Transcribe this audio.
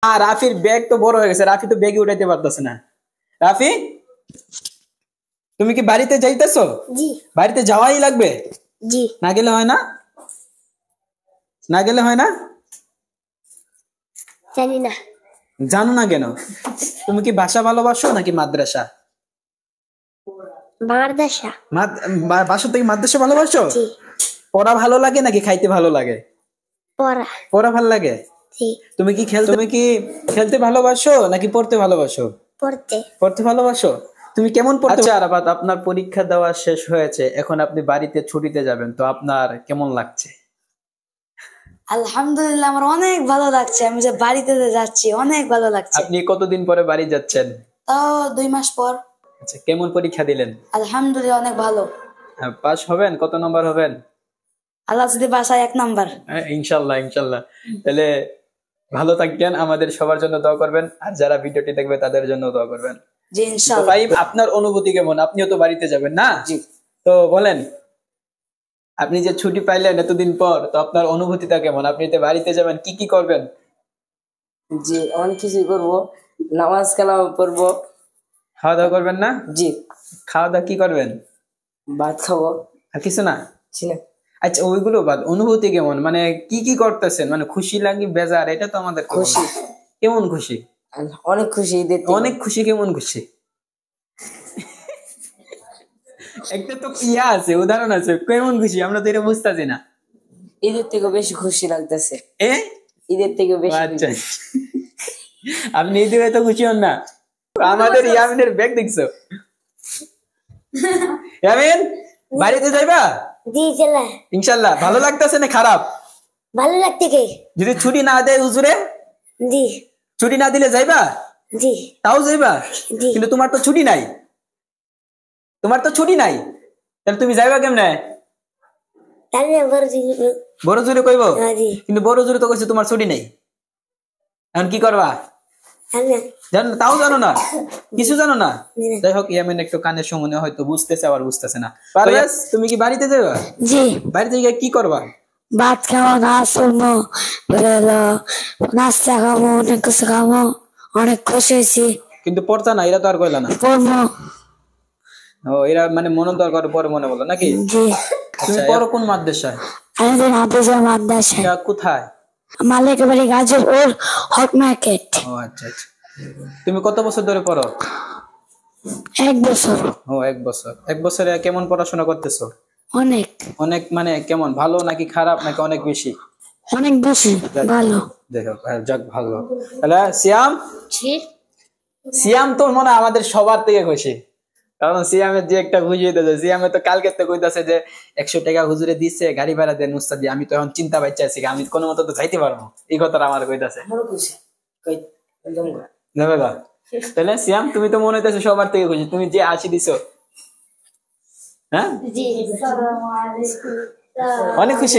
রাফির ব্যাগ তো বড় হয়ে গেছে, রাফি তো ব্যাগই উঠাইতে পারতেছে না। রাফি, তুমি কি বাড়িতে যাইতেছো? জি। বাড়িতে যাওয়াই লাগবে? জি। না গেলে হয় না? না গেলে হয় না? জানি না। জানো না কেন? তুমি কি বাসা ভালোবাসো নাকি মাদ্রাসা? মাদ্রাসা। বাসা থেকে মাদ্রাসা ভালোবাসো? জি। পড়া ভালো লাগে নাকি খাইতে ভালো লাগে? পড়া। পড়া ভালো লাগে? জি। তুমি কি খেলতে ভালোবাসো নাকি পড়তে ভালোবাসো? পড়তে ভালোবাসো। তুমি কেমন পড়তে? আচ্ছা আরাফাত, আপনার পরীক্ষা দেওয়া শেষ হয়েছে, এখন আপনি বাড়িতে ছুটিতে যাবেন, তো আপনার কেমন লাগছে? আলহামদুলিল্লাহ, আমার অনেক ভালো লাগছে। আমি যে বাড়িতে যাচ্ছি অনেক ভালো লাগছে। আপনি কতদিন পরে বাড়ি যাচ্ছেন? তাও 2 মাস পর। আচ্ছা, কেমন পরীক্ষা দিলেন? আলহামদুলিল্লাহ, অনেক ভালো। পাস হবেন? কত নম্বর হবেন? আল্লাহ যদি বাসায় 1 নাম্বার। ইনশাল্লাহ ইনশাল্লাহ। তাহলে ভালো থাকবেন, আমাদের সবার জন্য দোয়া করবেন, আর যারা ভিডিওটি দেখবে তাদের জন্য দোয়া করবেন। জি ইনশাআল্লাহ। ভাই, আপনার অনুভূতি কেমন? আপনিও তো বাড়িতে যাবেন না? জি। তো বলেন, আপনি যে ছুটি পাইলেন এতদিন পর, তো আপনার অনুভূতিটা কেমন? আপনি তো বাড়িতে যাবেন, কি কি করবেন? জি, অনেক কিছুই করবো। নামাজ কালাম পড়বো। খাওয়া দাওয়া করবেন না? জি। খাওয়া দাওয়া কি করবেন? ভাত খাবো। আর কিছু না? না। আচ্ছা, ওইগুলো বাদ, অনুভূতি কেমন? মানে কি কি করতেছেন? মানে খুশি লাগে, বেজার, এটা তো আমাদের খুশি। কেমন খুশি? অনেক খুশি। অনেক খুশি। কেমন খুশি? একটা তো আছে, উদাহরণ আছে, কেমন খুশি? আমরা তো এটা বুঝতেছি না। ঈদের থেকে বেশি খুশি লাগতেছে। ঈদের থেকে বেশি। আচ্ছা, আপনি ঈদের এত খুশি হন না? আমাদের ইয়ামিনের ব্যাগ দেখছো? ইয়ামিন, বাড়িতে যাইবা? জি চলা। ইনশাল্লাহ। ভালো লাগতেছে না খারাপ? ভালো লাগতেছে। যদি ছুটি না দেয় হুজুরে? জি। ছুটি না দিলে যাইবা? জি। তাও যাইবা? জি। কিন্তু তোমার তো ছুটি নাই। তাহলে তুমি যাইবা কেমনে? বড় জোরে কইব? কিন্তু বড় জোরে তো কইছে তোমার ছুটি নেই। এখন কি করবা? জানো? তাও জানো না? কিছু জানো না? যাই হোক, ইয়ামিন একটু কানের সময় হয়তো বুঝতেছে, আবার বুঝতেছে না। পারভেজ, তুমি কি বাড়িতে যাবা? জি। বাড়িতে গিয়ে কি করবা? ভাত খাবো, নাচ শুনবো, নাস্তা খাবো, অনেক কিছু খাবো। অনেক খুশি হয়েছি। কিন্তু পড়তা না, এরা তো আর কইলা না। পড়বো। ও, এরা মানে মনে দরকার পরে মনে বলো নাকি? জি। তুমি পড়ো কোন মাদ্রাসায়? আমি তো মাদ্রাসায়। কোথায়? মালিক বাড়ি, গাজীপুর হক মার্কেট। ও আচ্ছা আচ্ছা। তুমি কত বছর ধরে পড়ো? 1 বছর। ও, 1 বছর। 1 বছরে কেমন পড়াশোনা করতেছো? অনেক। অনেক মানে কেমন? ভালো নাকি খারাপ নাকি অনেক বেশি? অনেক বেশি ভালো। দেখো, যাক ভালো। তাহলে সিয়াম তো মনে হয় আমাদের সবার থেকে খুশি, কারণ সিয়ামের যে একটা খুশি হইতেছে। সিয়ামে তো কালকে তো কইতাছে যে 100 টাকা হুজুরে দিচ্ছে, গাড়ি ভাড়া দেন উস্তাদ দিয়ে। আমি তো এখন চিন্তা পাইছি আছি, আমি কোনো মতো তো যাইতে পারবো। এই কথাটা আমার কইতাছে। তাহলে সিয়াম, তুমি তো মনে হইতেছে সবার থেকে খুশি, তুমি যে 80 দিছো। হ্যাঁ, অনেক খুশি।